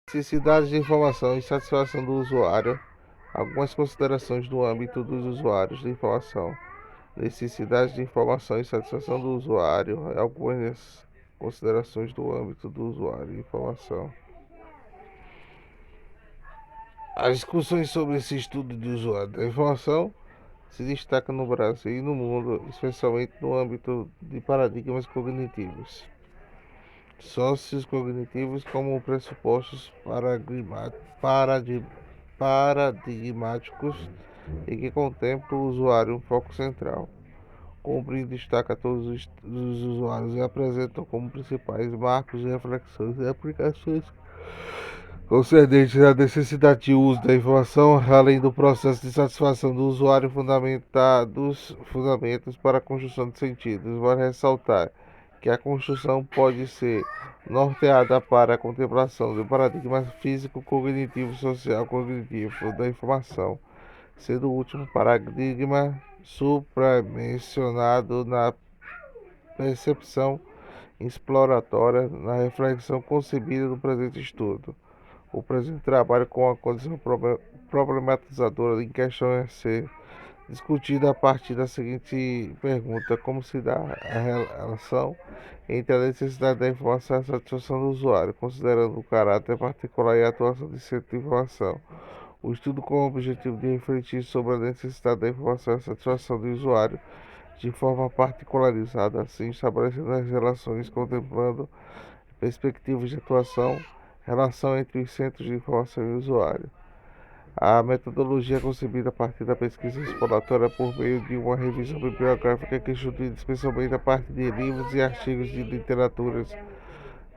Necessidades de informação e satisfação do usuário. Algumas considerações no âmbito dos usuários de informação. Necessidades de informação e satisfação do usuário. Algumas considerações do âmbito do usuário de informação. As discussões sobre esse estudo de usuário da informação se destacam no Brasil e no mundo, especialmente no âmbito de paradigmas cognitivos. Sociocognitivos como pressupostos paradigmáticos e que contemplam o usuário um foco central. Compreende e destaca todos os usuários e apresentam como principais marcos de reflexões e aplicações concernentes à necessidade de uso da informação, além do processo de satisfação do usuário fundamentos para a construção de sentidos. Vale ressaltar que a construção pode ser norteada para a contemplação do paradigma físico, cognitivo, social, cognitivo da informação, sendo o último paradigma supramencionado na percepção exploratória, na reflexão concebida no presente estudo. O presente trabalho com a condição problematizadora em questão é ser discutida a partir da seguinte pergunta: como se dá a relação entre a necessidade da informação e a satisfação do usuário, considerando o caráter particular e a atuação de centro de informação. O estudo com o objetivo de refletir sobre a necessidade da informação e a satisfação do usuário de forma particularizada, assim estabelecendo as relações, contemplando perspectivas de atuação, relação entre os centros de informação e o usuário. A metodologia é concebida a partir da pesquisa exploratória por meio de uma revisão bibliográfica que estuda especialmente a parte de livros e artigos de literaturas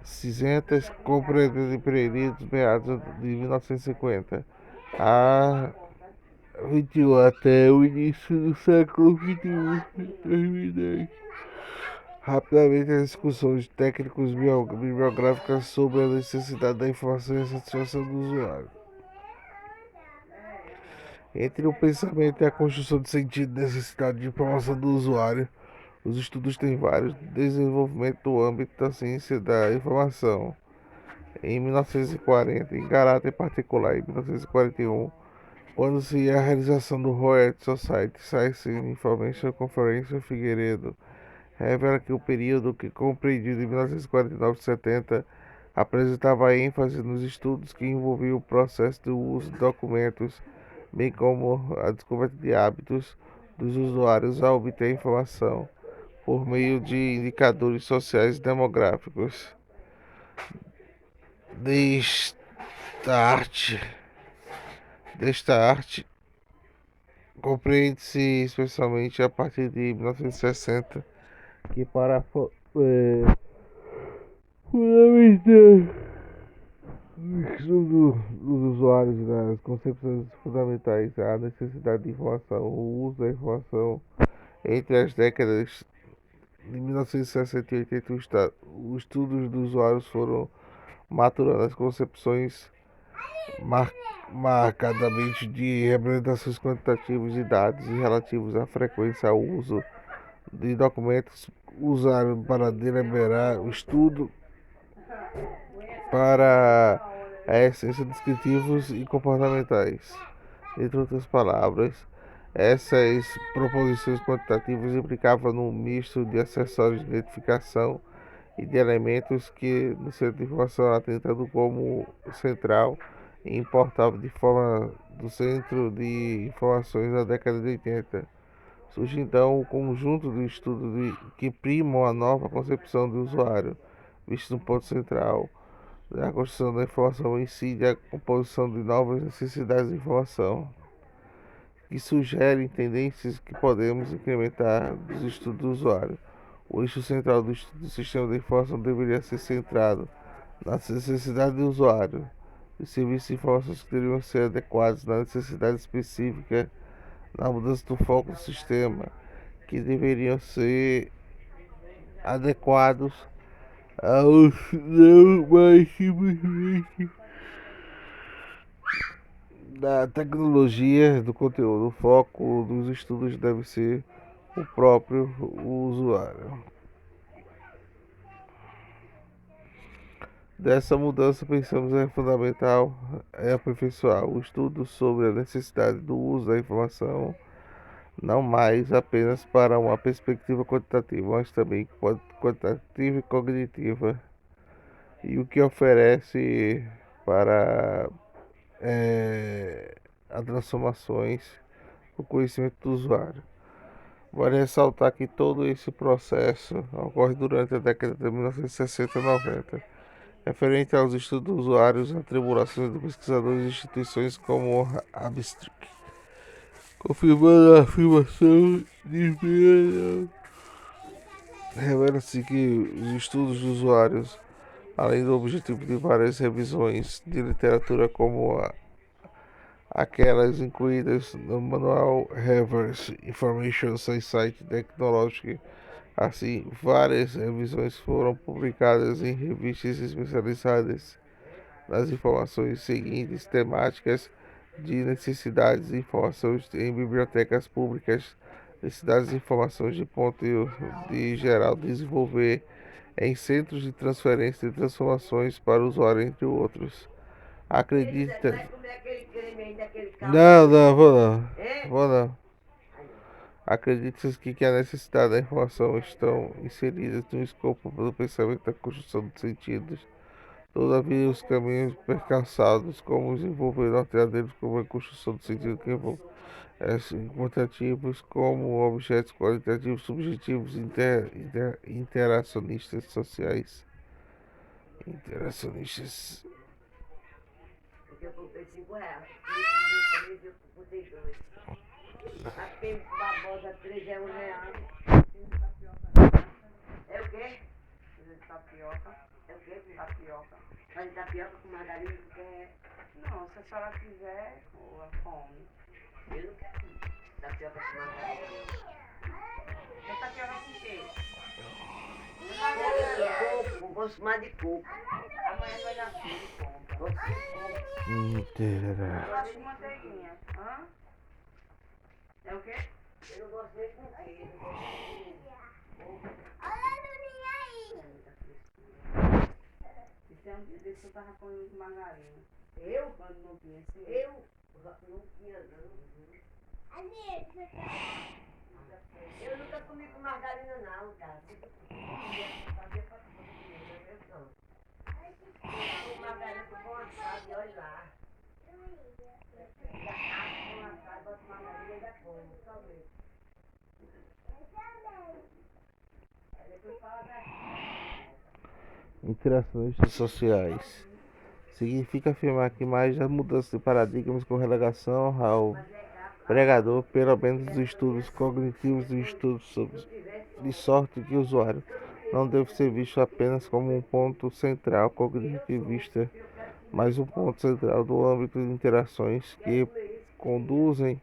cinzentas, compreendendo períodos meados de 1950 a 21 até o início do século XXI, 2010. Rapidamente, as discussões técnicos bibliográficas sobre a necessidade da informação e a satisfação do usuário. Entre o pensamento e a construção de sentido e necessidade de informação do usuário, os estudos têm vários desenvolvimentos no âmbito da ciência da informação. Em 1940, em caráter particular, em 1941, quando se a realização do Royal Society Science Information Conference Figueiredo revela que o período que compreendido de 1949 a 70 apresentava ênfase nos estudos que envolviam o processo do uso de documentos, bem como a descoberta de hábitos dos usuários a obter informação por meio de indicadores sociais e demográficos. Desta arte compreende-se especialmente a partir de 1960 que para fundamentar o estudo dos usuários e das concepções fundamentais, a necessidade de informação, o uso da informação entre as décadas de 1960 e 80, os estudos dos usuários foram maturando as concepções marcadamente de representações quantitativas de dados relativos à frequência ao uso de documentos usados para deliberar o estudo para a essência descritivos e comportamentais. Entre outras palavras, essas proposições quantitativas implicavam no misto de acessórios de identificação e de elementos que no centro de informação atentando como central e importava de forma do centro de informações na década de 80. Surge então o conjunto de estudos que primam a nova concepção do usuário, visto no ponto central da construção da informação em si e a composição de novas necessidades de informação, que sugerem tendências que podemos incrementar dos estudos do usuário. O eixo central do estudo do sistema de informação deveria ser centrado nas necessidades do usuário, os serviços de informações que deveriam ser adequados na necessidade específica, na mudança do foco do sistema, que deveriam ser adequados aos não mais simplesmente da tecnologia do conteúdo. O foco dos estudos deve ser o próprio usuário. Dessa mudança, pensamos é fundamental aperfeiçoar o estudo sobre a necessidade do uso da informação, não mais apenas para uma perspectiva quantitativa, mas também quantitativa e cognitiva, e o que oferece para as transformações do conhecimento do usuário. Vale ressaltar que todo esse processo ocorre durante a década de 1960 e 90, referente aos estudos dos usuários, atribulações de pesquisadores e instituições como a Abstract, confirmando a afirmação de Viana. Revela-se que os estudos dos usuários, além do objetivo de várias revisões de literatura como aquelas incluídas no Manual Reverse Information Society Technology. Assim, várias revisões foram publicadas em revistas especializadas nas informações seguintes temáticas de necessidades de informações em bibliotecas públicas, necessidades de informações de ponto de geral desenvolver em centros de transferência de transformações para o usuário, entre outros. Acredita. Não, não, vou não. Vou não. Acredita-se que a necessidade da informação estão inseridas no escopo do pensamento da construção de sentidos. Todavia, os caminhos percalçados, como os envolver alternativos como a construção de sentido que envolve quantitativos, como objetos qualitativos, subjetivos, interacionistas sociais. Interacionistas. Porque eu comprei R$ 5. Eu botei 2. Aquele babosa 3 é R$ 1. É o quê? Tapioca. É o quê com tapioca? Fazer tapioca com margarina porque... Não, se a senhora quiser, ou come. Eu não quero tapioca com margarina. É tapioca com quê? Coco, gosto mais de coco. Amanhã vai dar filho, compra. Gosto de coco. Eu gosto de manteiguinha. Hã? É o quê? Eu não gosto nem com queijo. Olha a Luninha aí. Isso é um dia desse que eu tava comendo de margarina. Eu? Quando não tinha assim. Eu? Não tinha não. Eu nunca comi com margarina não, cara. Fazer pra comer, eu não. Com margarina com bom assado, e olha lá. Interações sociais. Significa afirmar que mais a mudança de paradigmas com relação ao pregador, pelo menos dos estudos cognitivos e estudos de sorte que o usuário não deve ser visto apenas como um ponto central cognitivista, mas um ponto central do âmbito de interações que conduzem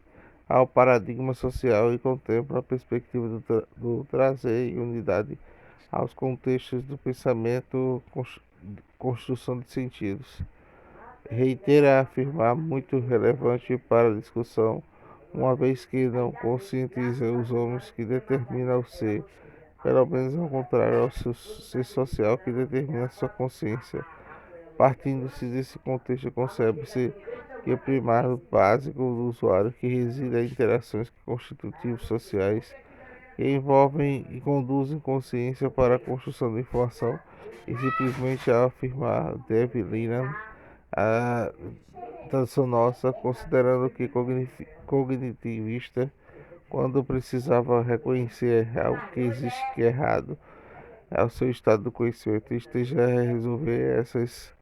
ao paradigma social e contemplam a perspectiva do trazer e unidade aos contextos do pensamento, construção de sentidos. Reitera afirmar muito relevante para a discussão, uma vez que não conscientiza os homens que determina o ser, pelo menos ao contrário ao seu ser social que determina sua consciência. Partindo-se desse contexto, concebe-se que o primário básico do usuário que reside em interações constitutivas sociais que envolvem e conduzem consciência para a construção da informação e simplesmente ao afirmar deve Leland a tradução nossa, considerando que cognitivista quando precisava reconhecer algo que existe que é errado ao seu estado do conhecimento e esteja a resolver essas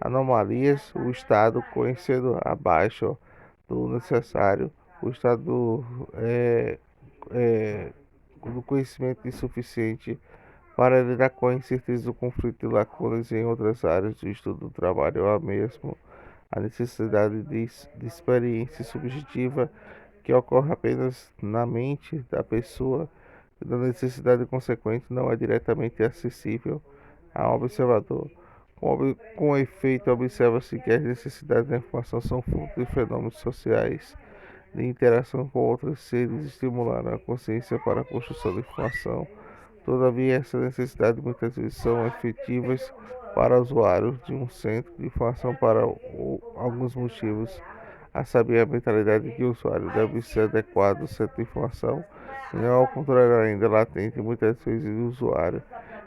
anomalias, o estado conhecendo abaixo do necessário, o estado é, do conhecimento insuficiente para lidar com a incerteza do conflito e lacunas em outras áreas do estudo do trabalho, ou mesmo a necessidade de experiência subjetiva que ocorre apenas na mente da pessoa e da necessidade consequente não é diretamente acessível ao observador. Com efeito, observa-se que as necessidades da informação são fruto de fenômenos sociais de interação com outros seres, estimulando a consciência para a construção da informação. Todavia, essas necessidades muitas vezes são efetivas para usuários de um centro de informação para alguns motivos, a saber, a mentalidade de que o usuário deve ser adequado ao centro de informação, e não ao contrário ainda latente, muitas vezes o usuário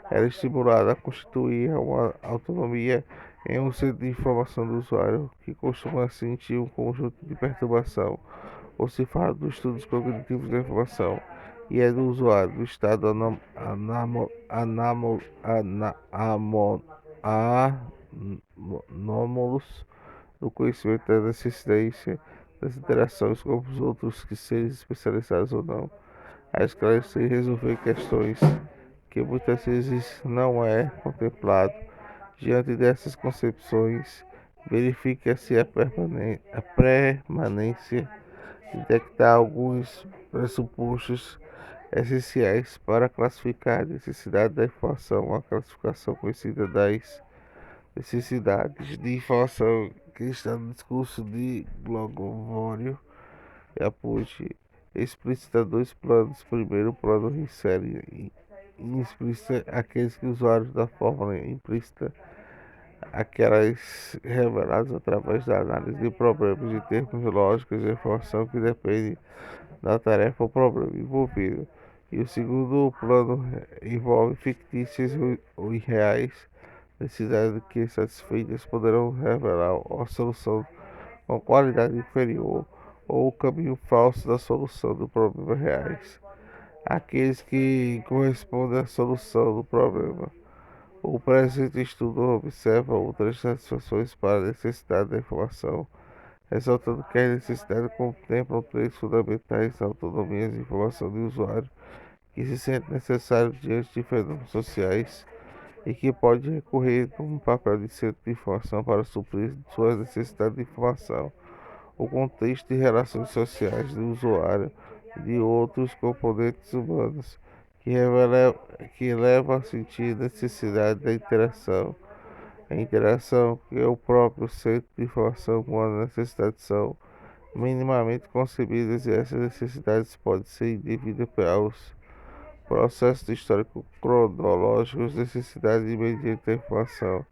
era estimulado a constituir uma autonomia em um centro de informação do usuário, que costuma sentir um conjunto de perturbação, ou se fala dos estudos cognitivos da informação, e é do usuário, do estado anômalos do conhecimento da necessidade das interações com os outros, que sejam especializados ou não, a esclarecer e resolver questões que muitas vezes não é contemplado. Diante dessas concepções, verifica se a permanência detectar alguns pressupostos essenciais para classificar a necessidade da informação, a classificação conhecida das necessidades de informação que está no discurso de Glogório e Apud explicita dois planos. Primeiro, o plano insere explícita aqueles que usuários da fórmula implícita, aquelas reveladas através da análise de problemas de termos lógicos de informação que dependem da tarefa ou problema envolvido. E o segundo plano envolve fictícias ou irreais necessidades que satisfeitas poderão revelar a solução com qualidade inferior ou o caminho falso da solução do problema reais. Aqueles que correspondem à solução do problema. O presente estudo observa outras satisfações para a necessidade da informação, ressaltando que as necessidades contemplam três fundamentais: a autonomia de informação do usuário, que se sente necessário diante de fenômenos sociais e que pode recorrer como papel de centro de informação para suprir suas necessidades de informação, o contexto e relações sociais do usuário e de outros componentes humanos, que levam a sentir a necessidade da interação. A interação que é o próprio centro de informação com a necessidade são minimamente concebidas, e essas necessidades podem ser devidas aos processos histórico-cronológicos, necessidade imediata da informação,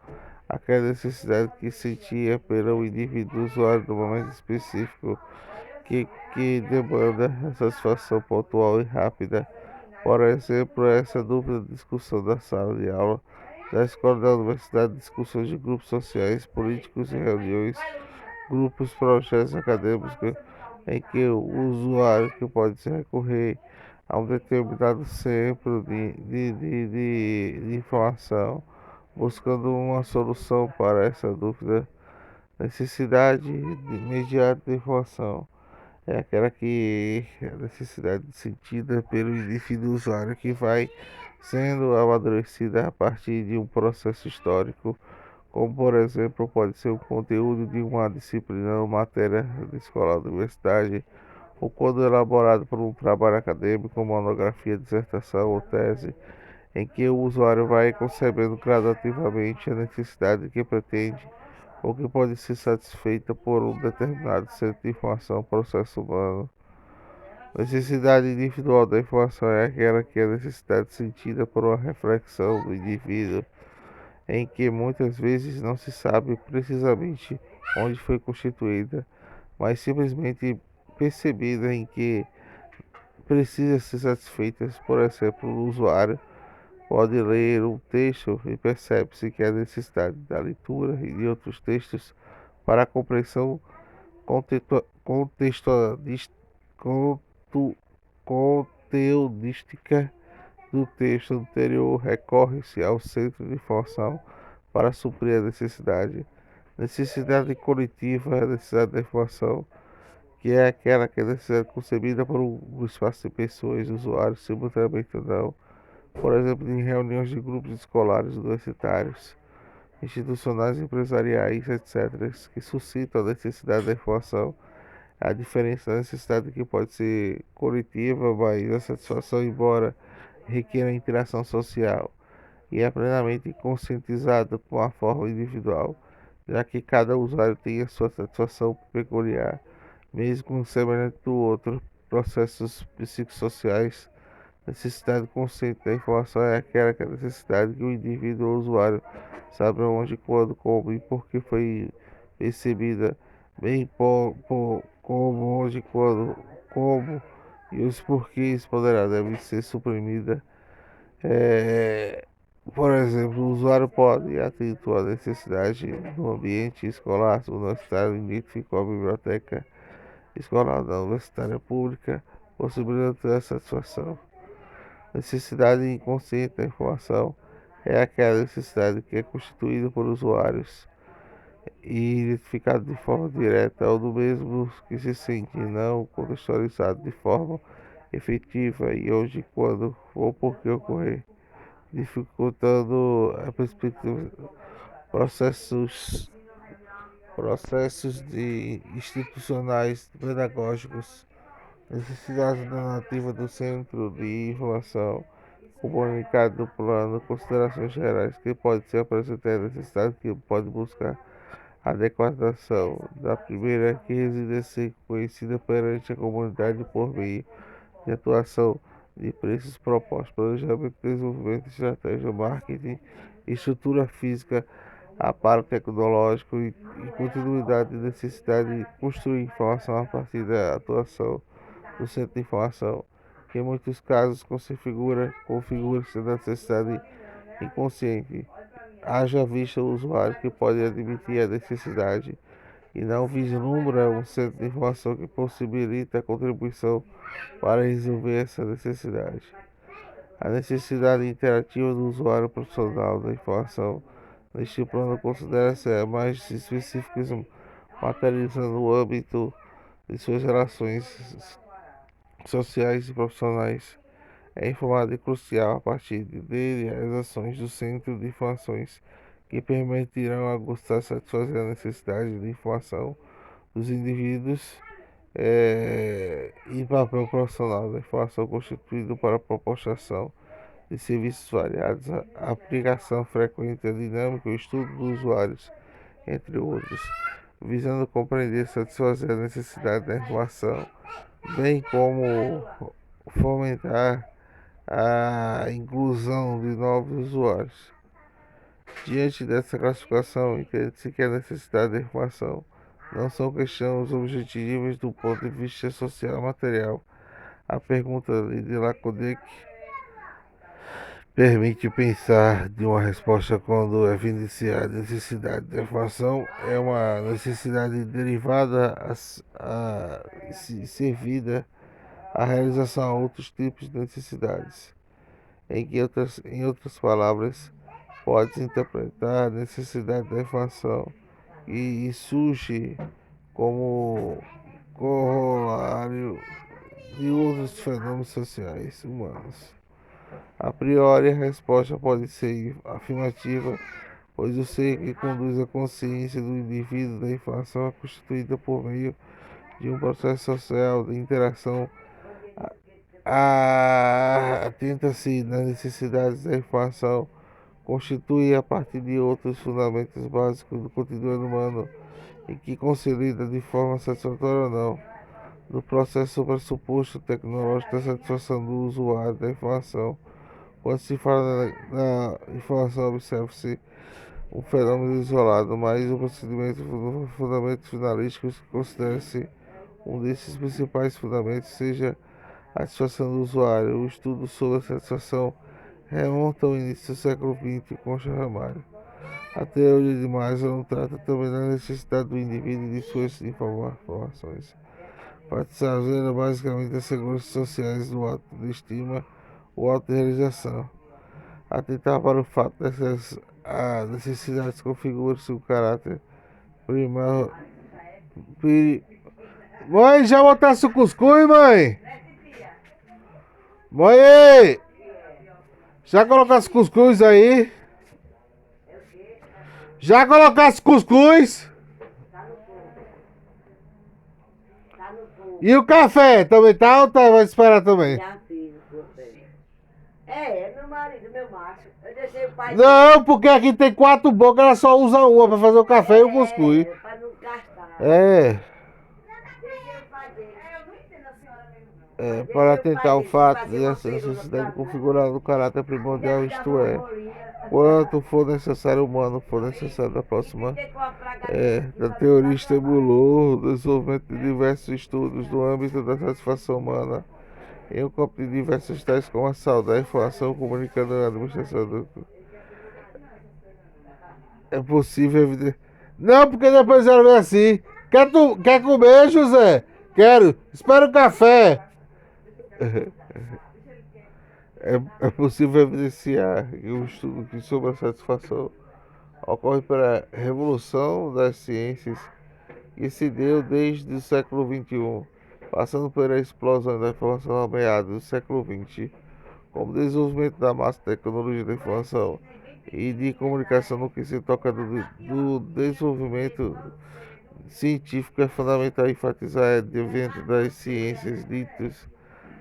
aquela necessidade que sentia pelo indivíduo usuário no momento específico, que demanda satisfação pontual e rápida. Por exemplo, essa dúvida de discussão da sala de aula, da escola, da universidade, discussões de grupos sociais, políticos e reuniões, grupos, projetos acadêmicos, em que o usuário que pode se recorrer a um determinado centro de informação, buscando uma solução para essa dúvida. Necessidade imediata de informação é aquela que é a necessidade sentida pelo indivíduo usuário, que vai sendo amadurecida a partir de um processo histórico, como por exemplo pode ser o conteúdo de uma disciplina ou matéria de escola ou universidade, ou quando elaborado por um trabalho acadêmico, monografia, dissertação ou tese, em que o usuário vai concebendo gradativamente a necessidade que pretende ou que pode ser satisfeita por um determinado centro de informação ou processo humano. Necessidade individual da informação é aquela que é a necessidade sentida por uma reflexão do indivíduo, em que muitas vezes não se sabe precisamente onde foi constituída, mas simplesmente percebida, em que precisa ser satisfeita. Por exemplo, o usuário pode ler um texto e percebe-se que a necessidade da leitura e de outros textos para a compreensão conteudística do texto anterior. Recorre-se ao centro de informação para suprir a necessidade. Necessidade coletiva é a necessidade da informação, que é aquela que é necessidade concebida por um espaço de pessoas, usuários, simultaneamente ou não. Por exemplo, em reuniões de grupos escolares, universitários, institucionais, empresariais, etc., que suscitam a necessidade da informação. A diferença da necessidade, que pode ser coletiva, mas a satisfação, embora requer interação social, e é plenamente conscientizada com a forma individual, já que cada usuário tem a sua satisfação peculiar, mesmo semelhante do outro. Processos psicossociais Necessidade consciente da informação é aquela necessidade que o indivíduo ou usuário sabe onde, quando, como e por que foi percebida, bem como, onde, quando, como e os porquês poderá deve ser suprimida. É, por exemplo, o usuário pode, atento à necessidade do ambiente escolar, universitário, identificou a biblioteca escolar da universitária pública, possibilitando a satisfação. Necessidade inconsciente da informação é aquela necessidade que é constituída por usuários e identificada de forma direta ou do mesmo que se sente não contextualizado de forma efetiva e onde, quando ou por que ocorrer, dificultando a perspectiva processos institucionais pedagógicos. Necessidade da narrativa do centro de informação comunicado do plano, considerações gerais que pode ser apresentada, necessidade que pode buscar a adequação da primeira que reside ser conhecida perante a comunidade por meio de atuação de preços propostos, planejamento, desenvolvimento, estratégia, marketing, estrutura física, aparo tecnológico e continuidade de necessidade de construir informação a partir da atuação do centro de informação, que em muitos casos configura-se da necessidade inconsciente, haja vista o usuário que pode admitir a necessidade e não vislumbra um centro de informação que possibilita a contribuição para resolver essa necessidade. A necessidade interativa do usuário profissional da informação neste plano considera-se a mais específica, materializando o âmbito de suas relações sociais e profissionais. É informado e crucial a partir dele as ações do centro de informações que permitirão aguçar e satisfazer a necessidade de informação dos indivíduos e papel profissional da informação constituído para a proporção de serviços variados, a aplicação frequente da dinâmica, o estudo dos usuários, entre outros, visando compreender e satisfazer a necessidade da informação, bem como fomentar a inclusão de novos usuários. Diante dessa classificação, entende-se que a necessidade da informação não são questões objetivas do ponto de vista social e material. A pergunta de Lakodik permite pensar de uma resposta quando evidenciar a necessidade da informação é uma necessidade derivada servida à realização de outros tipos de necessidades. Em outras palavras, pode-se interpretar a necessidade da informação e surge como corolário de outros fenômenos sociais humanos. A priori, a resposta pode ser afirmativa, pois o ser que conduz a consciência do indivíduo da informação é constituída por meio de um processo social de interação. Atenta-se nas necessidades da informação, constitui a partir de outros fundamentos básicos do cotidiano humano e que consolida de forma satisfatória ou não, no processo pressuposto tecnológico da satisfação do usuário da informação. Quando se fala na informação, observa-se um fenômeno isolado, mas o procedimento fundamentos finalísticos que considera-se um desses principais fundamentos seja a satisfação do usuário. O estudo sobre a satisfação remonta ao início do século XX com Ramalho. A teoria de Maslow trata também da necessidade do indivíduo e de suas informações, satisfazendo basicamente as seguranças sociais do ato de estima ou autorrealização. Atentar para o fato dessas necessidades configuram-se o caráter primário. Mãe, já botasse o cuscuz, mãe? Mãe, já colocasse cuscuz aí? Já colocasse cuscuz? E o café também tá ou tá? Vai esperar também? Já fiz o café. Meu marido, meu macho. Eu deixei o pai. Não, porque aqui tem 4 bocas, ela só usa uma pra fazer o café e o cuscuz. Pra não gastar. É. Deixei o pai dele. Eu não entendo a senhora mesmo, não. Mas para deixa o pai atentar ao dele te fato fazer uma dessa pergunta necessidade pra... configurar o caráter primordial, Deve dar isto é, morrinha. quanto for necessário humano, for necessário da E tem próxima que comprar galinha de da fazer um teoria trabalho. estimulou o desenvolvimento de diversos estudos no âmbito da satisfação humana em um campo de diversos tais como a saúde, a informação, comunicando a administração do... É possível evidenciar. Não, porque depois ela vem assim. Quer comer, José? Quero. Espera o café. É possível evidenciar que o estudo que sobre a satisfação ocorre pela revolução das ciências que se deu desde o século XXI, passando pela explosão da informação a meados do século XX, como o desenvolvimento da massa tecnologia da informação e de comunicação no que se toca do desenvolvimento científico. É fundamental enfatizar dentro das ciências ditas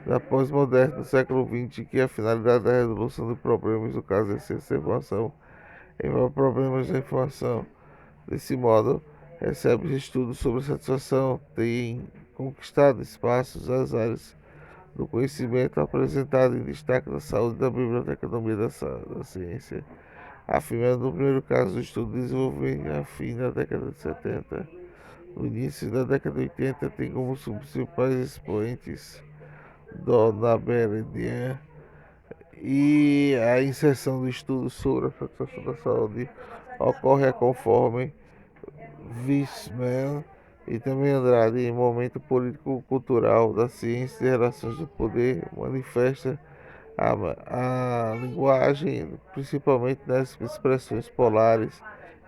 da pós-moderna do século XX que a finalidade da resolução de problemas, no caso da ciência da informação, envolve problemas da informação. Desse modo, recebe estudos sobre satisfação, têm conquistado espaços nas áreas do conhecimento apresentado em destaque da saúde da biblioteconomia da ciência, afirmando no primeiro caso o estudo desenvolvido a fim da década de 70. No início da década de 80, tem como principais expoentes Dona Meridian e a inserção do estudo sobre a satisfação da saúde ocorre conforme Wiseman e também Andrade em momento político-cultural da ciência e relações do poder manifesta a linguagem, principalmente nas expressões polares,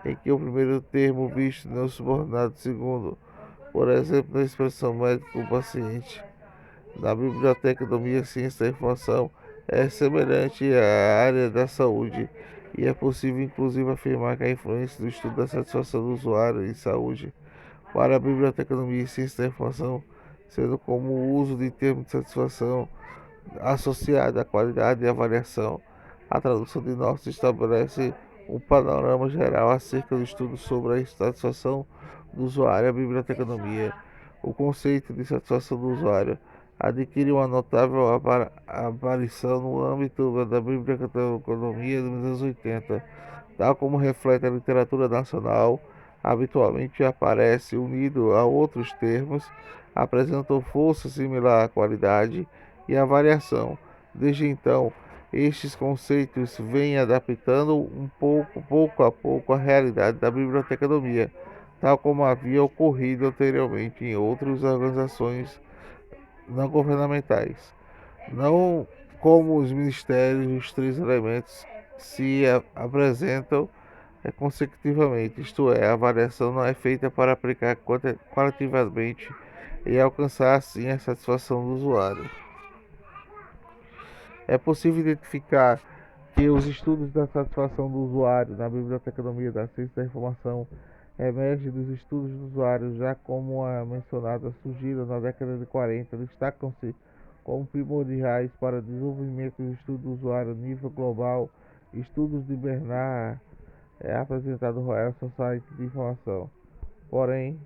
em que o primeiro termo visto não subordinado ao segundo, por exemplo, na expressão médico-paciente. Na biblioteca do Ciência da Informação é semelhante à área da saúde e é possível inclusive afirmar que a influência do estudo da satisfação do usuário em saúde para a biblioteconomia e ciência da informação, sendo como o uso de termos de satisfação associado à qualidade e avaliação. A tradução de Norton estabelece um panorama geral acerca do estudo sobre a satisfação do usuário. A biblioteconomia, o conceito de satisfação do usuário, adquire uma notável aparição no âmbito da biblioteconomia dos anos 80, tal como reflete a literatura nacional. Habitualmente aparece unido a outros termos, apresentam força similar à qualidade e à variação. Desde então, estes conceitos vêm adaptando pouco a pouco, a realidade da biblioteconomia, tal como havia ocorrido anteriormente em outras organizações não governamentais. Não como os ministérios, os três elementos se apresentam consecutivamente, isto é, a avaliação não é feita para aplicar qualitativamente e alcançar assim a satisfação do usuário. É possível identificar que os estudos da satisfação do usuário na biblioteconomia da ciência da informação emergem dos estudos do usuário, já como a mencionada surgiram na década de 40, destacam-se como primordiais para o desenvolvimento do estudo do usuário a nível global. Estudos de Bernard apresentado no Royal Society de Informação. Porém,